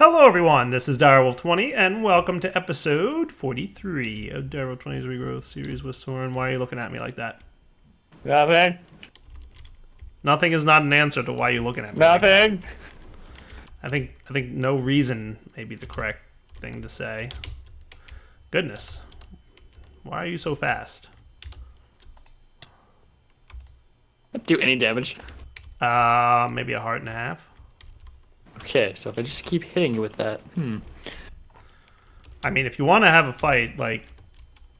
Hello everyone, this is Direwolf20 and welcome to episode 43 of Direwolf20's Regrowth series with Soren. Why are you looking at me like that? Nothing. Nothing is not an answer to why you're looking at me. Nothing. Like I think no reason may be the correct thing to say. Goodness. Why are you so fast? Don't do any damage. Maybe a heart and a half. Okay, so if I just keep hitting you with that, I mean, if you want to have a fight, like,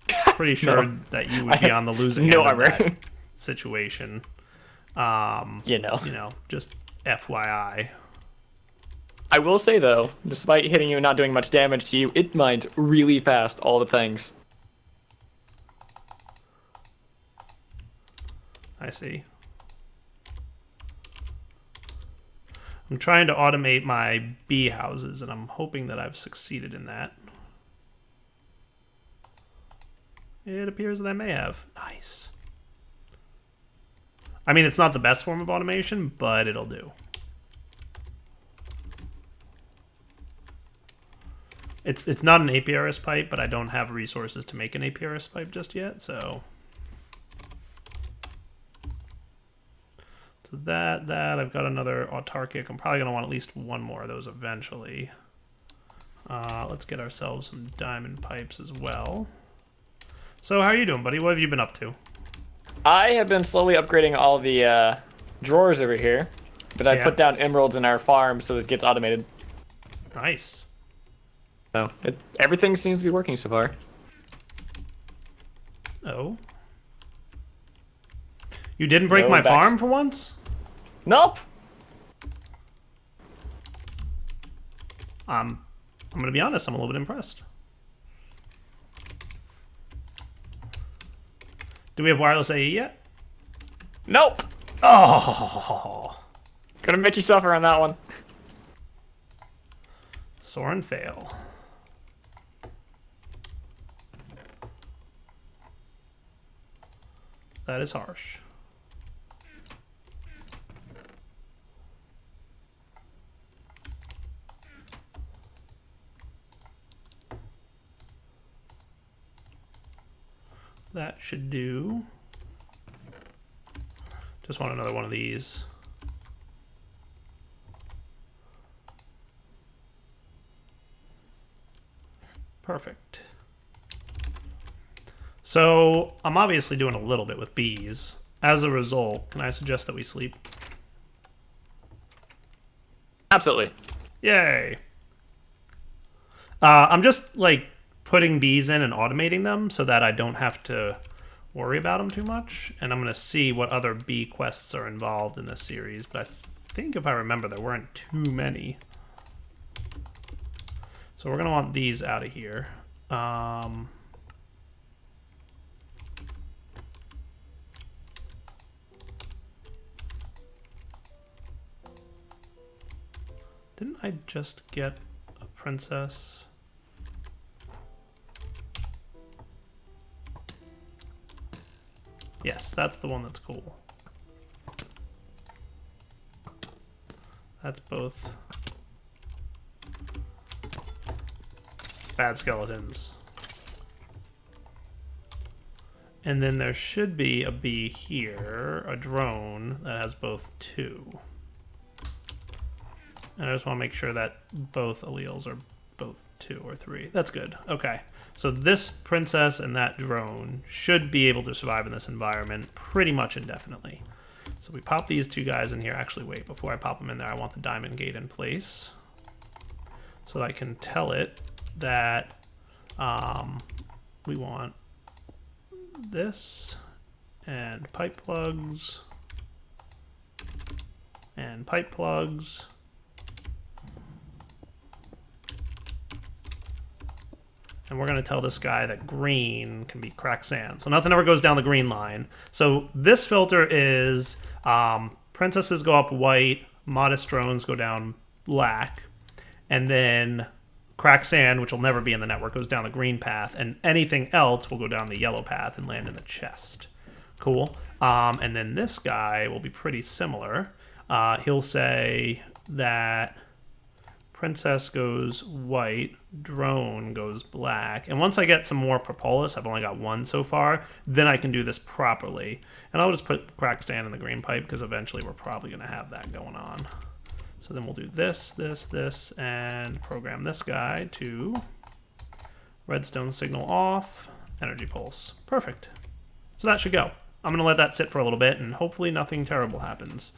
pretty sure that you would be on the losing end of that situation. You know, just FYI. I will say though, despite hitting you and not doing much damage to you, it mines really fast all the things. I see. I'm trying to automate my bee houses, and I'm hoping that I've succeeded in that. It appears that I may have. Nice. I mean, it's not the best form of automation, but it'll do. It's not an APRS pipe, but I don't have resources to make an APRS pipe just yet, so... That, I've got another autarkic. I'm probably going to want at least one more of those eventually. Let's get ourselves some diamond pipes as well. So how are you doing, buddy? What have you been up to? I have been slowly upgrading all the drawers over here, but I put down emeralds in our farm so it gets automated. Nice. So everything seems to be working so far. Oh. You didn't break my farm for once? Nope. I'm going to be honest, I'm a little bit impressed. Do we have wireless AE yet? Nope. Oh. Gonna make you suffer on that one. Soren fail. That is harsh. That should do. Just want another one of these. Perfect. So I'm obviously doing a little bit with bees. As a result, can I suggest that we sleep? Absolutely. Yay. I'm just like putting bees in and automating them so that I don't have to worry about them too much. And I'm going to see what other bee quests are involved in this series. But I think if I remember, there weren't too many. So we're going to want these out of here. Didn't I just get a princess? Yes, that's the one that's cool. That's both bad skeletons. And then there should be a bee here, a drone that has both two. And I just want to make sure that both alleles are both 2 or 3. That's good. Okay. So this princess and that drone should be able to survive in this environment pretty much indefinitely. So we pop these two guys in here. Actually, wait, before I pop them in there, I want the diamond gate in place. So that I can tell it that we want this and pipe plugs and pipe plugs. And we're going to tell this guy that green can be cracked sand. So nothing ever goes down the green line. So this filter is princesses go up white, modest drones go down black, and then cracked sand, which will never be in the network, goes down the green path, and anything else will go down the yellow path and land in the chest. Cool. And then this guy will be pretty similar. He'll say that princess goes white, drone goes black. And once I get some more propolis, I've only got one so far, then I can do this properly. And I'll just put crack stand in the green pipe because eventually we're probably going to have that going on. So then we'll do this, this, this, and program this guy to redstone signal off, energy pulse. Perfect. So that should go. I'm going to let that sit for a little bit, and hopefully nothing terrible happens.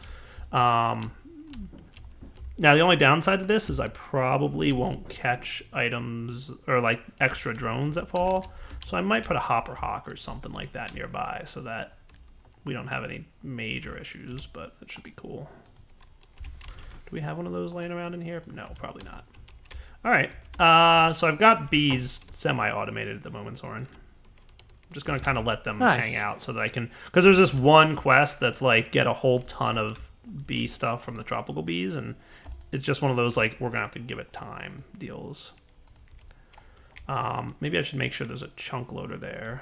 Now, the only downside to this is I probably won't catch items or like extra drones that fall. So I might put a hopper hawk or something like that nearby so that we don't have any major issues, but it should be cool. Do we have one of those laying around in here? No, probably not. All right. So I've got bees semi-automated at the moment, Soren. I'm just going to kind of let them hang out so that I can... Because there's this one quest that's like get a whole ton of bee stuff from the tropical bees, and it's just one of those like we're gonna have to give it time deals. Maybe I should make sure there's a chunk loader there.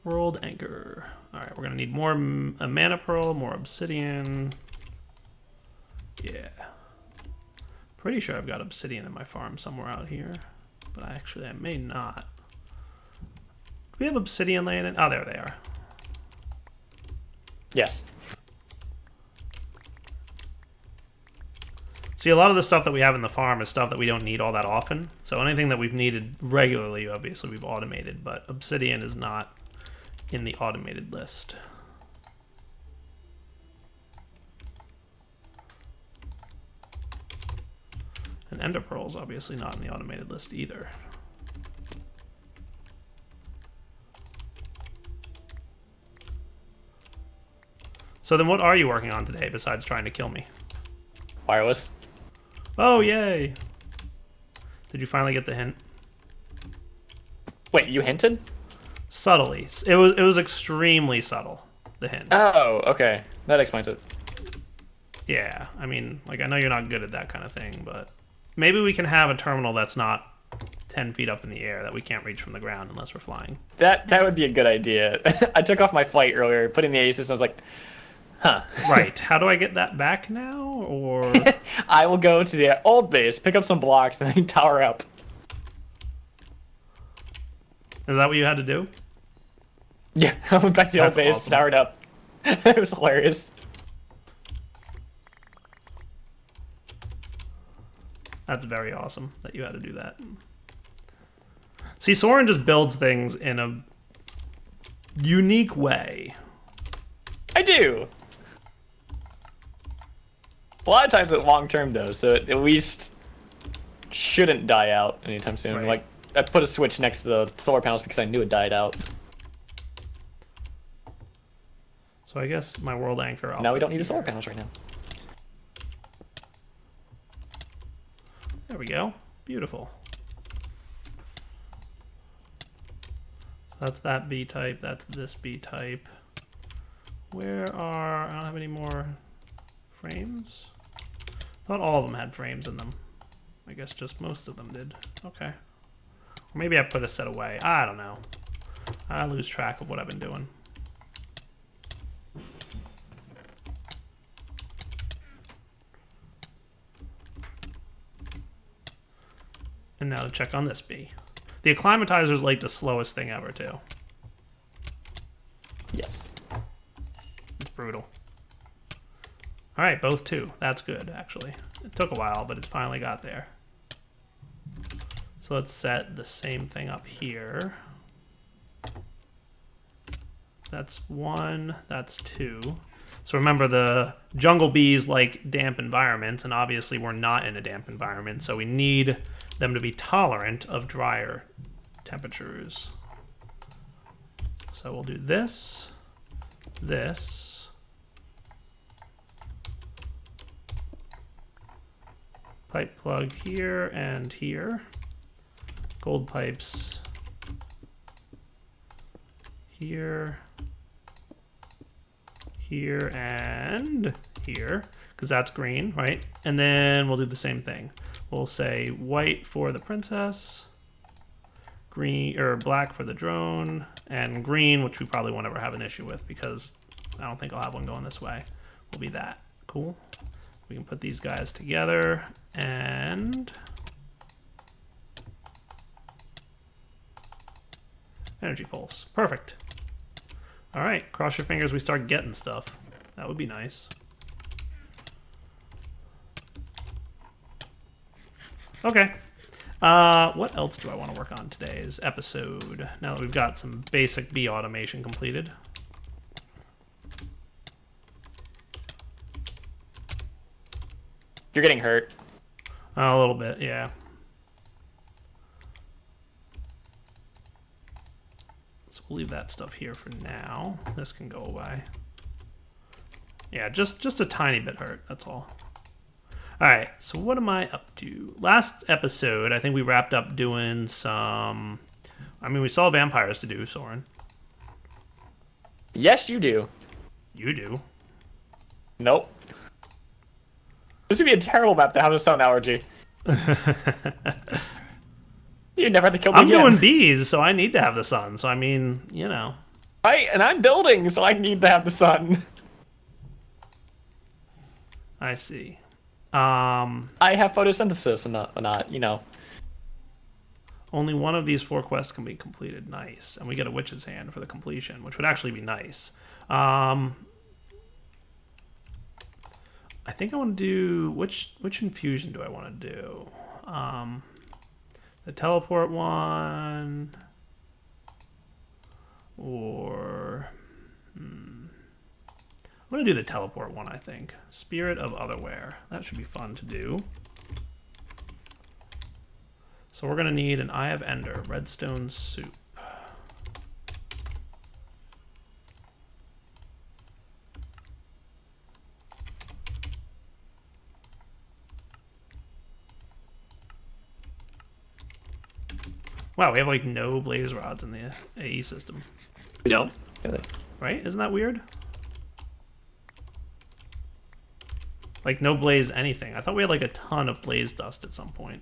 World anchor. All right, we're gonna need more a mana pearl, more obsidian. Yeah, pretty sure I've got obsidian in my farm somewhere out here, but I may not. Do we have obsidian laying in? Oh, there they are. Yes. See, a lot of the stuff that we have in the farm is stuff that we don't need all that often. So anything that we've needed regularly, obviously, we've automated. But obsidian is not in the automated list. And ender pearl is obviously not in the automated list either. So then what are you working on today besides trying to kill me? Wireless. Oh, yay. Did you finally get the hint? Wait, you hinted? Subtly. It was extremely subtle, the hint. Oh, okay. That explains it. Yeah, I mean, like, I know you're not good at that kind of thing, but maybe we can have a terminal that's not 10 feet up in the air that we can't reach from the ground unless we're flying. That would be a good idea. I took off my flight earlier, put in the aces, and I was like, huh. Right. How do I get that back now? Or I will go to the old base, pick up some blocks, and then tower up. Is that what you had to do? Yeah, I went back to the old That's base, awesome. towered up. It was hilarious. That's very awesome that you had to do that. See, Soren just builds things in a unique way. I do. A lot of times it's long term though, so it at least shouldn't die out anytime soon. Right. Like I put a switch next to the solar panels because I knew it died out. So I guess my world anchor. Now we don't need the solar panels right now. There we go. Beautiful. So that's that B type. That's this B type. Where are... I don't have any more frames. I thought all of them had frames in them. I guess just most of them did. Okay. Or maybe I put a set away. I don't know. I lose track of what I've been doing. And now to check on this bee. The acclimatizer is like the slowest thing ever, too. Yes. It's brutal. All right, both two. That's good, actually. It took a while, but it's finally got there. So let's set the same thing up here. That's 1, that's 2. So remember, the jungle bees like damp environments, and obviously we're not in a damp environment, so we need them to be tolerant of drier temperatures. So we'll do this, this, pipe plug here and here, gold pipes here, here, and here, because that's green, right? And then we'll do the same thing. We'll say white for the princess, green or black for the drone, and green, which we probably won't ever have an issue with because I don't think I'll have one going this way, will be that. Cool. We can put these guys together and energy pulse. Perfect. All right, cross your fingers we start getting stuff. That would be nice. Okay. What else do I want to work on today's episode? Now that we've got some basic bee automation completed. You're getting hurt. A little bit, yeah. So we'll leave that stuff here for now. This can go away. Yeah, just a tiny bit hurt, that's all. All right, so what am I up to? Last episode, I think we wrapped up doing some... I mean, we saw vampires to do, Soren. Yes, you do. You do. Nope. This would be a terrible map to have a sun allergy. You never have to kill me I'm again. doing bees, so I need to have the sun. So, I mean, you know. Right, and I'm building, so I need to have the sun. I see. I have photosynthesis and not, you know. Only one of these 4 quests can be completed. Nice. And we get a witch's hand for the completion, which would actually be nice. I think I want to do... Which infusion do I want to do? The teleport one... Or... I'm going to do the teleport one, I think. Spirit of Otherwhere. That should be fun to do. So we're going to need an Eye of Ender, redstone soup. Wow, we have like no blaze rods in the AE system. We don't? Really? Right? Isn't that weird? Like no blaze anything. I thought we had like a ton of blaze dust at some point.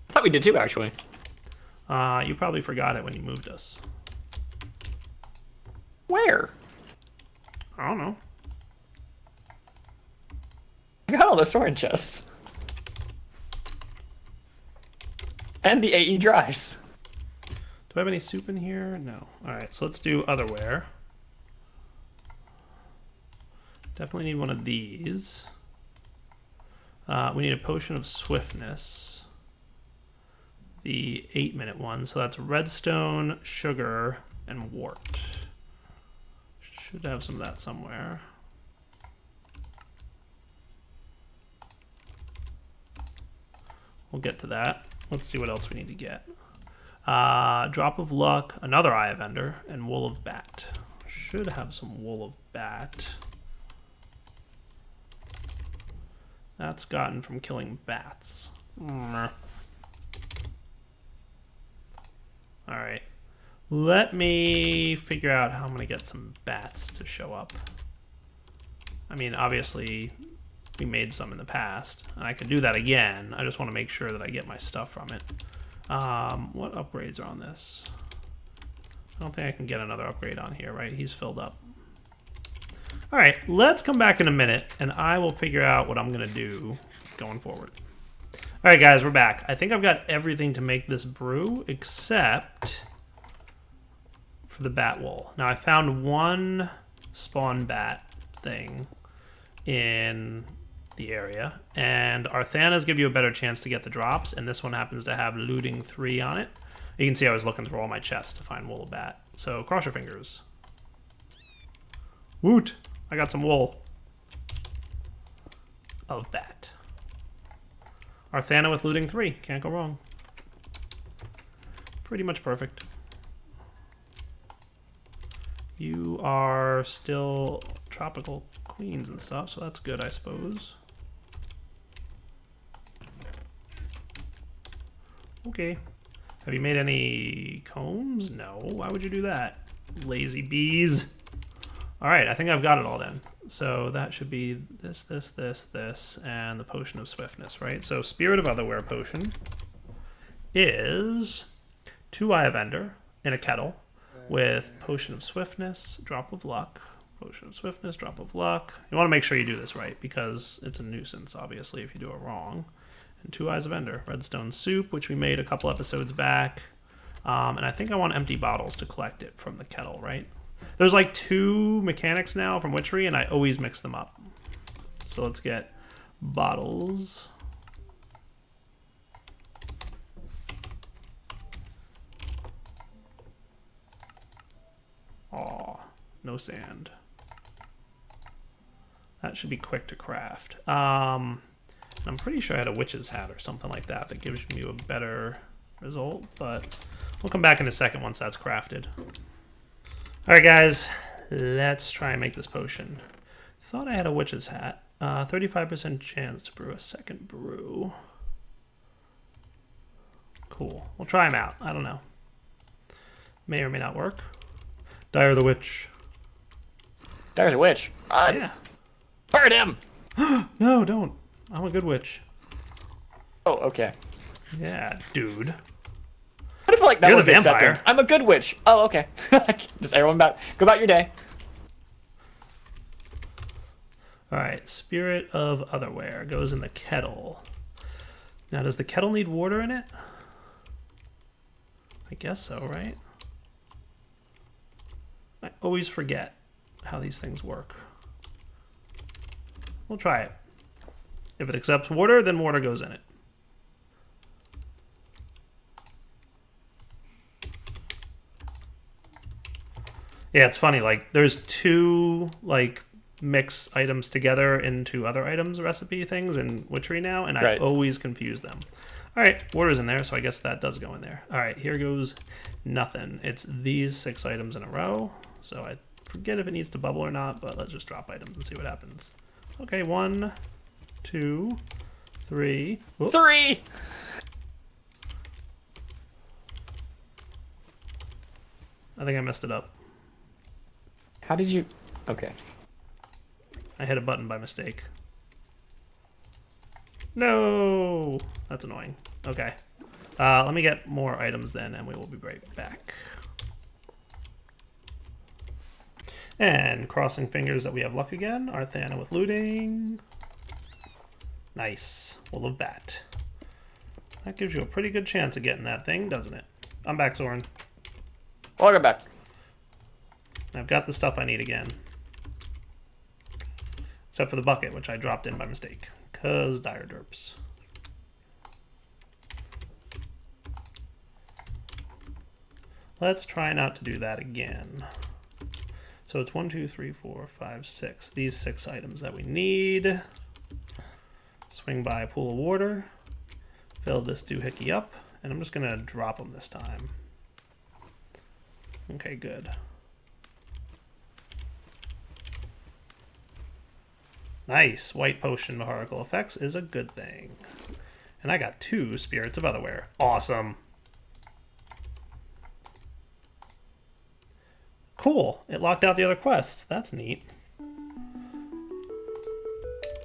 I thought we did too, actually. You probably forgot it when you moved us. Where? I don't know. I got all the storage chests. And the AE dries. Do I have any soup in here? No. Alright, so let's do Otherwhere. Definitely need one of these. We need a potion of swiftness. The 8-minute one. So that's redstone, sugar, and wart. Should have some of that somewhere. We'll get to that. Let's see what else we need to get. Drop of luck, another Eye of Ender, and wool of bat. Should have some wool of bat. That's gotten from killing bats. Alright. Let me figure out how I'm going to get some bats to show up. I mean, obviously, we made some in the past, and I could do that again. I just want to make sure that I get my stuff from it. What upgrades are on this? I don't think I can get another upgrade on here, right? He's filled up. All right, let's come back in a minute, and I will figure out what I'm going to do going forward. All right, guys, we're back. I think I've got everything to make this brew, except for the bat wool. Now, I found one spawn bat thing in the area, and Arthanas give you a better chance to get the drops, and this one happens to have looting 3 on it. You can see I was looking through all my chests to find wool of bat. So cross your fingers. Woot! I got some wool of bat. Arthana with looting 3. Can't go wrong. Pretty much perfect. You are still tropical queens and stuff, so that's good, I suppose. Okay. Have you made any combs? No. Why would you do that? Lazy bees. All right, I think I've got it all then. So that should be this, and the potion of swiftness, right? So Spirit of Otherwhere potion is 2 Eye of Ender in a kettle with potion of swiftness, drop of luck, Potion of Swiftness, Drop of Luck. You want to make sure you do this right, because it's a nuisance, obviously, if you do it wrong. And 2 Eyes of Ender. Redstone Soup, which we made a couple episodes back. And I think I want empty bottles to collect it from the kettle, right? There's like 2 mechanics now from Witchery, and I always mix them up. So let's get bottles. Aw, no sand. That should be quick to craft. I'm pretty sure I had a witch's hat or something like that that gives you a better result, but we'll come back in a second once that's crafted. All right, guys, let's try and make this potion. Thought I had a witch's hat. 35% chance to brew a second brew. Cool. We'll try them out. I don't know. May or may not work. Dire the Witch. Dire's a witch. Yeah. Burn him! No, don't. I'm a good witch. Oh, okay. Yeah, dude. What if like that You're was the the vampire. acceptance? I'm a good witch. Oh, okay. Just everyone go about your day. All right, Spirit of Otherwhere goes in the kettle. Now, does the kettle need water in it? I guess so, right? I always forget how these things work. We'll try it. If it accepts water, then water goes in it. Yeah, it's funny, like, there's 2, like, mix items together into other items recipe things in Witchery now, and I always confuse them. All right, water's in there, so I guess that does go in there. All right, here goes nothing. It's these 6 items in a row, so I forget if it needs to bubble or not, but let's just drop items and see what happens. Okay, 1, 2, 3. Whoop. 3! I think I messed it up. How did you... Okay. I hit a button by mistake. No! That's annoying. Okay. Let me get more items then, and we will be right back. And crossing fingers that we have luck again. Arthana with looting. Nice. Will of Bat. That gives you a pretty good chance of getting that thing, doesn't it? I'm back, Soren. Welcome back. I've got the stuff I need again. Except for the bucket, which I dropped in by mistake. Because dire derps. Let's try not to do that again. So it's 1, 2, 3, 4, 5, 6. These 6 items that we need. Swing by a pool of water. Fill this doohickey up. And I'm just going to drop them this time. Okay, good. Nice. White potion miracle effects is a good thing. And I got 2 Spirits of Otherwhere. Awesome. Cool. It locked out the other quests. That's neat.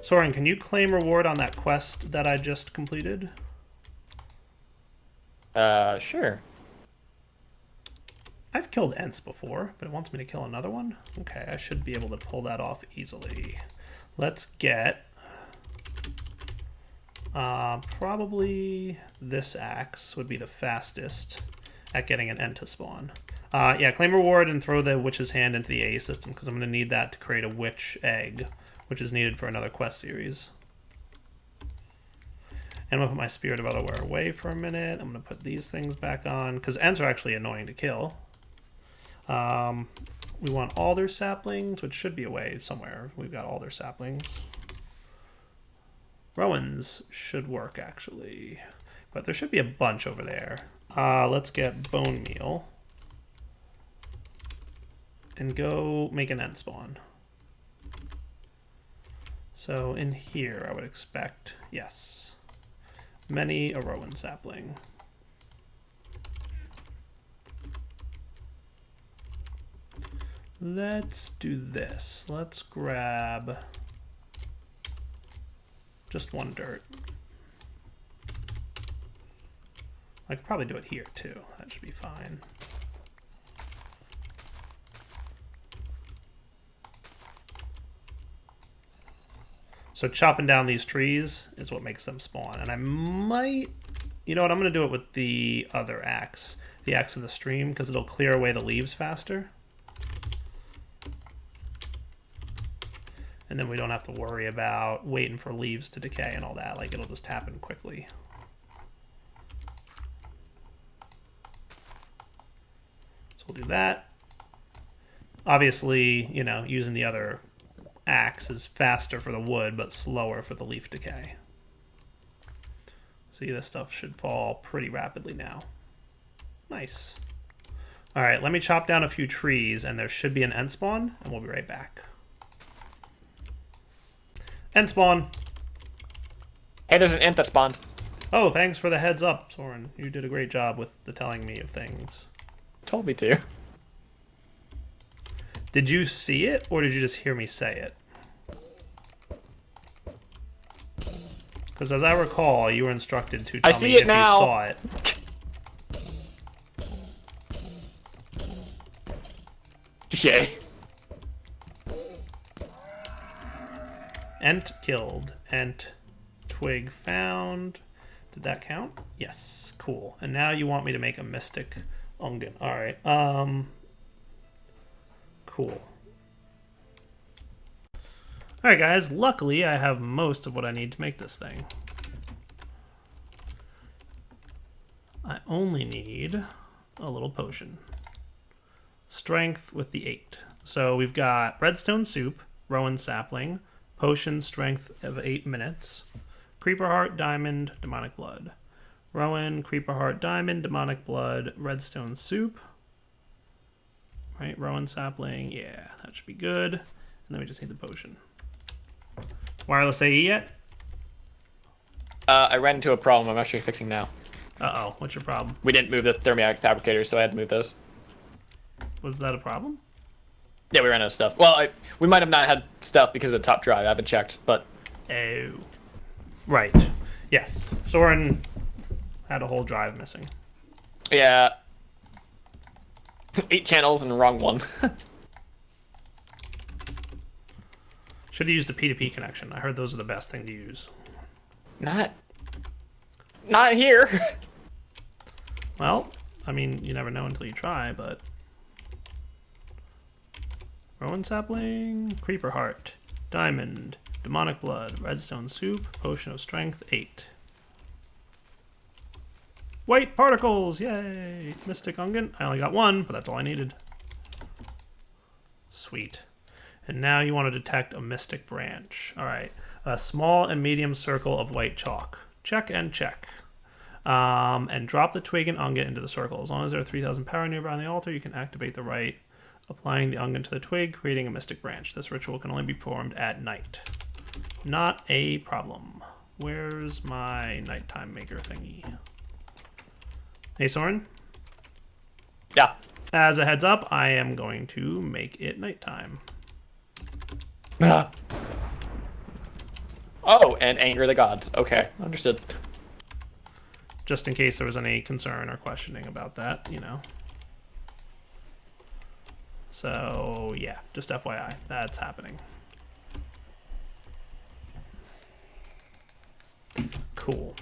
Soren, can you claim reward on that quest that I just completed? Sure. I've killed Ents before, but it wants me to kill another one? Okay, I should be able to pull that off easily. Let's get... probably this axe would be the fastest at getting an Ent to spawn. Yeah, claim reward and throw the witch's hand into the A system, because I'm going to need that to create a witch egg, which is needed for another quest series. And I'm going to put my Spirit of Otherwhere away for a minute. I'm going to put these things back on, because Ents are actually annoying to kill. We want all their saplings, which should be away somewhere. We've got all their saplings. Rowan's should work, actually. But there should be a bunch over there. Let's get bone meal. And go make an end spawn. So in here, I would expect, yes, many a Rowan sapling. Let's do this. Let's grab just 1 dirt. I could probably do it here too. That should be fine. So chopping down these trees is what makes them spawn. And I might... You know what? I'm going to do it with the other axe. The axe of the stream, because it'll clear away the leaves faster. And then we don't have to worry about waiting for leaves to decay and all that. Like, it'll just happen quickly. So we'll do that. Obviously, you know, using the other axe is faster for the wood, but slower for the leaf decay. See, this stuff should fall pretty rapidly now. Nice. All right, let me chop down a few trees, and there should be an end spawn, and we'll be right back. End spawn. Hey, there's an ant that spawned. Oh, thanks for the heads up, Soren. You did a great job with the telling me of things. Told me to. Did you see it, or did you just hear me say it? Because as I recall, you were instructed to tell me if you saw it. Touché. Ent killed. Ent twig found. Did that count? Yes. Cool. And now you want me to make a mystic ungen. Alright. Cool. Alright guys, luckily I have most of what I need to make this thing. I only need a little potion. Strength with the 8. So we've got redstone soup, rowan sapling, potion strength of 8 minutes, creeper heart, diamond, demonic blood. Rowan, creeper heart, diamond, demonic blood, redstone soup. Right, rowan sapling, yeah, that should be good. And then we just need the potion. Wireless AE yet? I ran into a problem I'm actually fixing now. Uh-oh, what's your problem? We didn't move the thermionic fabricators, so I had to move those. Was that a problem? Yeah, we ran out of stuff. Well, we might have not had stuff because of the top drive. I haven't checked, but... Oh. Right. Yes. Soren had a whole drive missing. Yeah. 8 channels and the wrong one. Should have used the P2P connection. I heard those are the best thing to use. Not here. Well, I mean, you never know until you try, but... Rowan sapling, creeper heart, diamond, demonic blood, redstone soup, potion of strength, 8. White particles, yay! Mystic ungen, I only got 1, but that's all I needed. Sweet. And now you want to detect a mystic branch. All right, a small and medium circle of white chalk. Check and check. And drop the twig and ungen into the circle. As long as there are 3,000 power nearby on the altar, you can activate the rite, applying the ungen to the twig, creating a mystic branch. This ritual can only be performed at night. Not a problem. Where's my nighttime maker thingy? Hey, Soren? Yeah. As a heads up, I am going to make it nighttime. Oh, and anger the gods. Okay, understood. Just in case there was any concern or questioning about that, you know. So, yeah, just FYI, that's happening. Cool.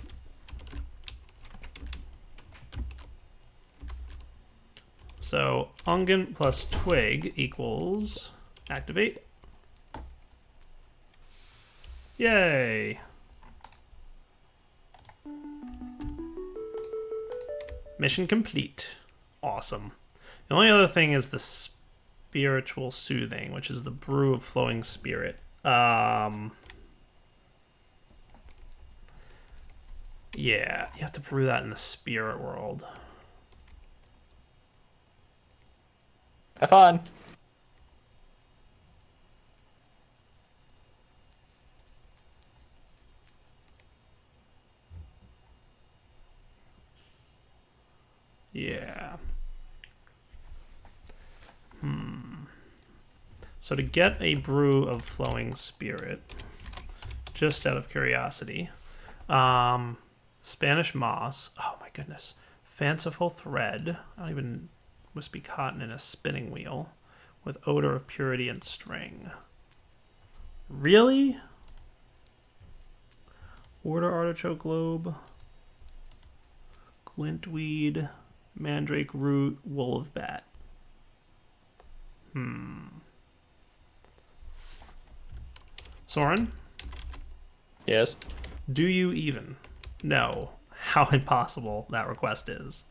So, ungen plus twig equals activate. Yay! Mission complete. Awesome. The only other thing is the spiritual soothing, which is the brew of flowing spirit. Yeah, you have to brew that in the spirit world. Have fun. Yeah. So to get a brew of flowing spirit, just out of curiosity, Spanish moss. Oh my goodness. Fanciful thread. I don't even must be cotton in a spinning wheel with odor of purity and string. Really? Order artichoke globe. Glintweed. Mandrake root. Wool of bat. Soren? Yes. Do you even know how impossible that request is?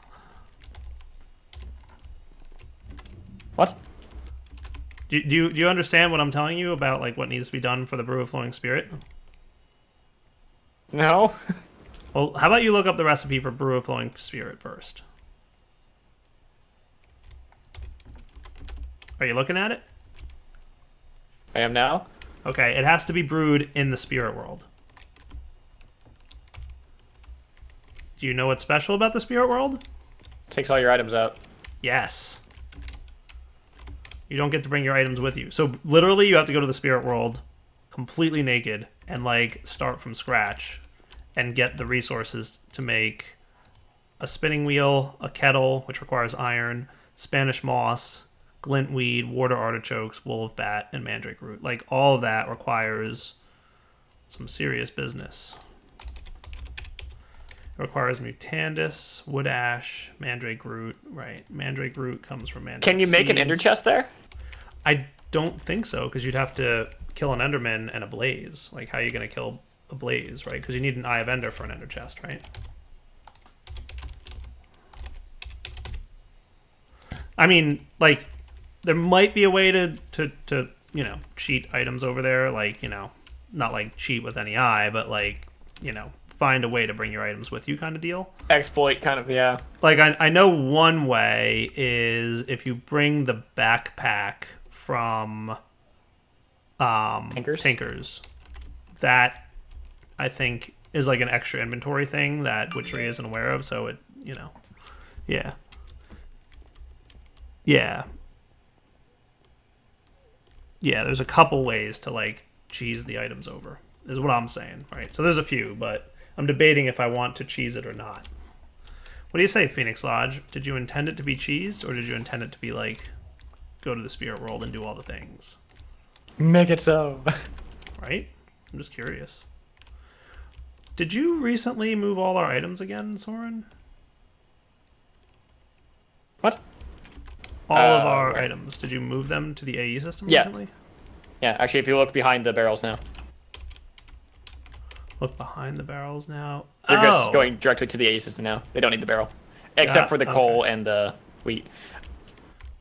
What? Do you understand what I'm telling you about like what needs to be done for the Brew of Flowing Spirit? No. Well, how about you look up the recipe for Brew of Flowing Spirit first? Are you looking at it? I am now. Okay, it has to be brewed in the spirit world. Do you know what's special about the spirit world? Takes all your items out. Yes. You don't get to bring your items with you. So literally you have to go to the spirit world completely naked and like start from scratch and get the resources to make a spinning wheel, a kettle, which requires iron, Spanish moss, glintweed, water artichokes, wool of bat, and mandrake root. Like all of that requires some serious business. It requires mutandis, wood ash, mandrake root. Right, mandrake root comes from mandrake Can you make an seeds. ender chest there? I don't think so, because you'd have to kill an enderman and a blaze. Like, how are you going to kill a blaze, right? Because you need an eye of ender for an ender chest, right? I mean, like, there might be a way to you know, cheat items over there. Like, you know, not like cheat with any eye, but like, you know, find a way to bring your items with you kind of deal. Exploit, kind of, yeah. Like, I know one way is if you bring the backpack from Tinkers. That, I think, is like an extra inventory thing that Witchery isn't aware of, so it, you know. Yeah. Yeah. Yeah, there's a couple ways to, like, cheese the items over, is what I'm saying, right? So there's a few, but I'm debating if I want to cheese it or not. What do you say, Phoenix Lodge? Did you intend it to be cheesed, or did you intend it to be, like, go to the spirit world and do all the things? Make it so. Right? I'm just curious. Did you recently move all our items again, Soren? What? All of our where? items. Did you move them to the AE system Yeah. recently? Yeah, actually, if you look behind the barrels now, Look behind the barrels now. they're just going directly to the AE system now. They don't need the barrel. Except for the coal and the wheat.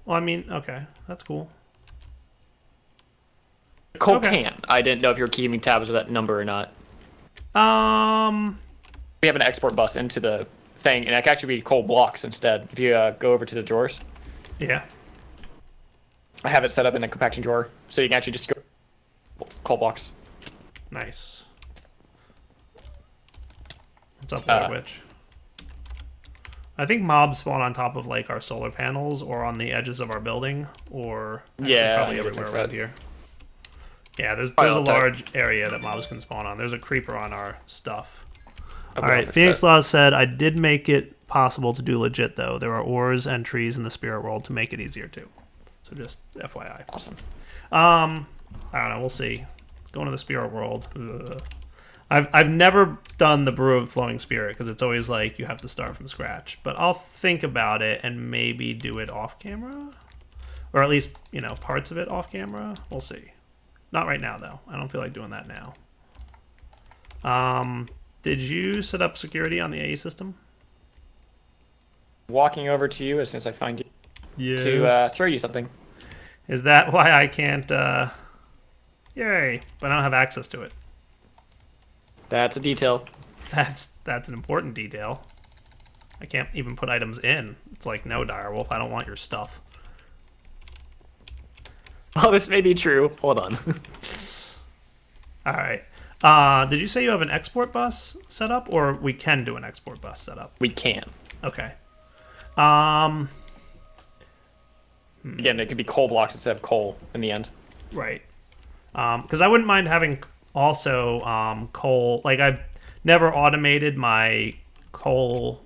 Well, I mean, okay. That's cool. Coal Okay. can. I didn't know if you were keeping tabs with that number or not. Um, We have an export bus into the thing, and it can actually be coal blocks instead. If you go over to the drawers, yeah. I have it set up in a compaction drawer, so you can actually just go coal blocks. Nice. What's up there, Witch? I think mobs spawn on top of, like, our solar panels or on the edges of our building, or actually Yeah, probably I think everywhere it's around that. here. Yeah, there's Probably a all the- large area that mobs can spawn on. There's a creeper on our stuff. Okay, All right, fix Phoenix that. Laws said, I did make it possible to do legit, though. There are ores and trees in the spirit world to make it easier, too. So just FYI. Awesome. I don't know. We'll see. Going to the spirit world. Ugh. I've never done the Brew of Flowing Spirit because it's always like you have to start from scratch. But I'll think about it and maybe do it off camera, or at least, you know, parts of it off camera. We'll see. Not right now though. I don't feel like doing that now. Did you set up security on the AE system? Walking over to you as soon as I find you Yes. to throw you something. Is that why I can't? Yay! But I don't have access to it. That's a detail. That's an important detail. I can't even put items in. It's like, no, Direwolf, I don't want your stuff. Oh, this may be true. Hold on. All right. Did you say you have an export bus set up, or we can do an export bus set up? We can. Okay. Again, it could be coal blocks instead of coal in the end. Right. Because I wouldn't mind having also coal. Like, I've never automated my coal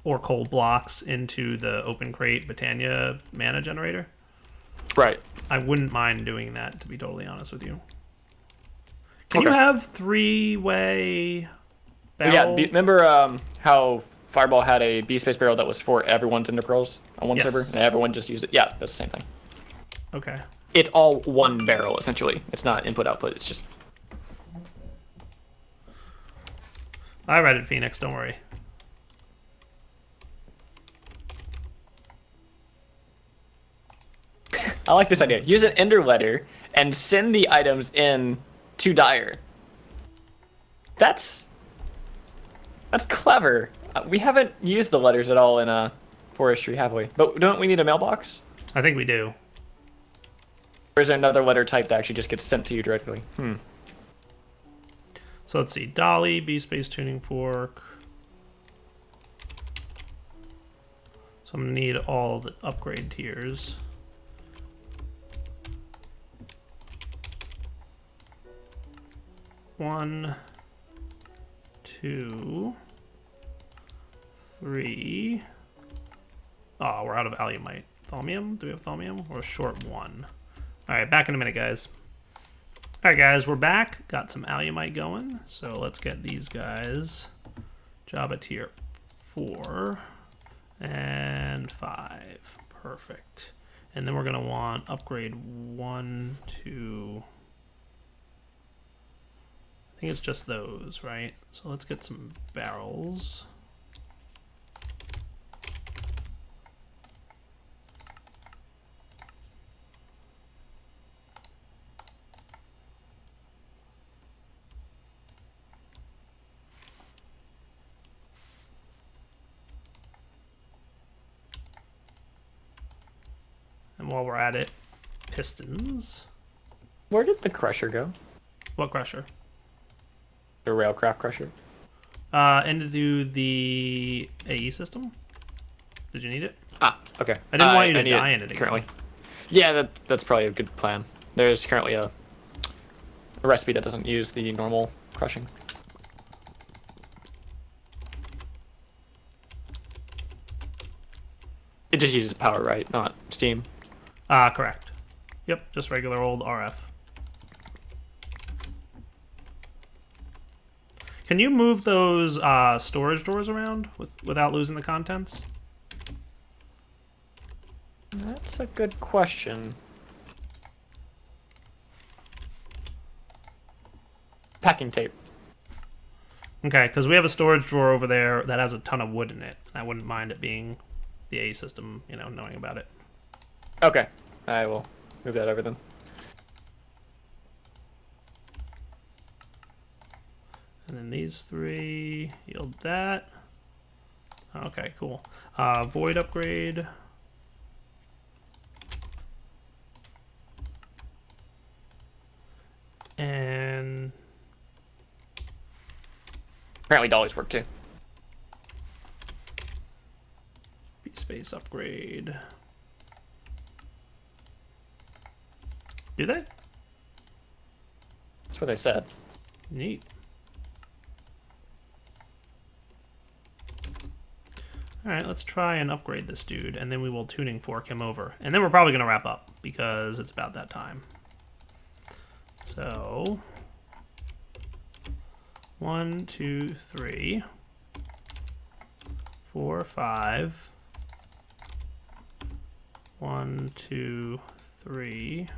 or coal blocks into the open crate Britannia mana generator. Right. I wouldn't mind doing that, to be totally honest with you. Can Okay. you have three-way barrel. Yeah, remember how Fireball had a B space barrel that was for everyone's ender pearls on one server, and everyone just used it? Yeah, that's the same thing. Okay. It's all one barrel, essentially. It's not input-output, it's just... I read it, Phoenix, don't worry. I like this idea. Use an ender letter and send the items in to Dire. That's clever. We haven't used the letters at all in forestry, have we? But don't we need a mailbox? I think we do. Or is there another letter type that actually just gets sent to you directly? So let's see. Dolly, B-Space Tuning Fork. So I'm going to need all the upgrade tiers. One, two, three. Oh, we're out of alumite. Thaumium? Do we have thaumium? Or a short one? Alright, back in a minute, guys. Alright, guys, we're back. Got some alumite going. So let's get these guys. Java tier 4 and 5. Perfect. And then we're going to want upgrade 1, 2... I think it's just those, right? So let's get some barrels. And while we're at it, pistons. Where did the crusher go? What crusher? The railcraft crusher. Into the AE system. Did you need it? Ah, okay. I didn't want you to die in it again. Currently. Yeah, that's probably a good plan. There's currently a recipe that doesn't use the normal crushing. It just uses power, right? Not steam. Correct. Yep, just regular old RF. Can you move those storage doors around without losing the contents? That's a good question. Packing tape. Okay, because we have a storage drawer over there that has a ton of wood in it. I wouldn't mind it being the A system, you know, knowing about it. Okay, I will move that over then. And then these 3 yield that. Okay, cool. Void upgrade. And Apparently dollies work too. B-Space upgrade. Do they? That's what they said. Neat. Alright, let's try and upgrade this dude, and then we will tuning fork him over. And then we're probably going to wrap up, because it's about that time. So... 1, 2, 3... 4, 5... 1, 2, 3...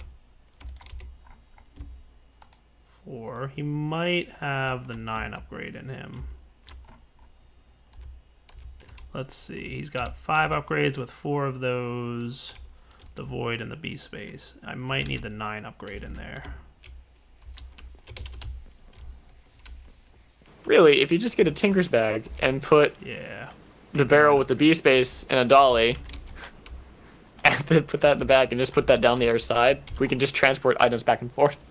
4. He might have the 9 upgrade in him. Let's see. He's got 5 upgrades with 4 of those. The Void and the B-Space. I might need the 9 upgrade in there. Really, if you just get a Tinker's bag and put the barrel with the B-Space and a dolly, and then put that in the bag and just put that down the other side, we can just transport items back and forth.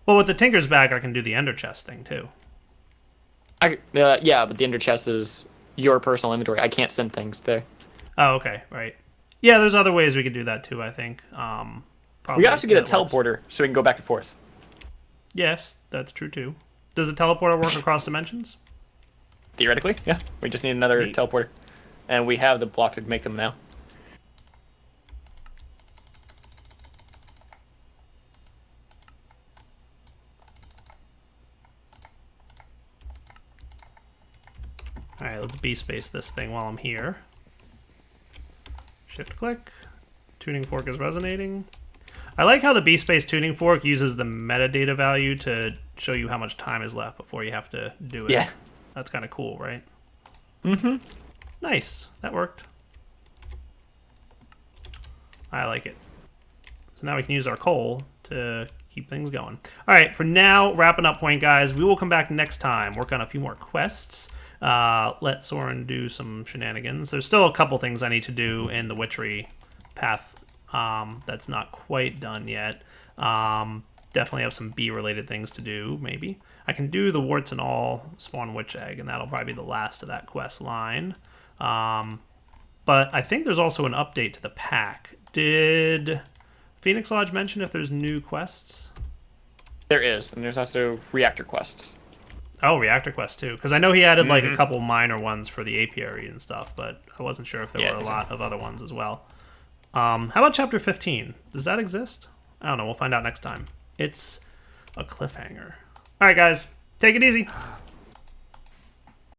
Well, with the Tinker's bag, I can do the Ender Chest thing, too. Yeah, but the Ender Chest is your personal inventory. I can't send things there. Oh, okay, right. Yeah, there's other ways we could do that, too, I think. We also get a teleporter, so we can go back and forth. Yes, that's true, too. Does the teleporter work across dimensions? Theoretically, yeah. We just need another teleporter. And we have the block to make them now. All right, let's B-space this thing while I'm here. Shift-click. Tuning fork is resonating. I like how the B-space tuning fork uses the metadata value to show you how much time is left before you have to do it. Yeah. That's kind of cool, right? Mm-hmm. Nice. That worked. I like it. So now we can use our coal to keep things going. All right, for now, wrapping up point, guys. We will come back next time, work on a few more quests. Let Soren do some shenanigans. There's still a couple things I need to do in the witchery path that's not quite done yet. Definitely have some bee-related things to do, maybe. I can do the warts and all spawn witch egg, and that'll probably be the last of that quest line. But I think there's also an update to the pack. Did Phoenix Lodge mention if there's new quests? There is, and there's also reactor quests. Oh, reactor quests too, because I know he added like a couple minor ones for the apiary and stuff, but I wasn't sure if there were a lot of other ones as well. How about Chapter 15? Does that exist? I don't know. We'll find out next time. It's a cliffhanger. All right, guys. Take it easy.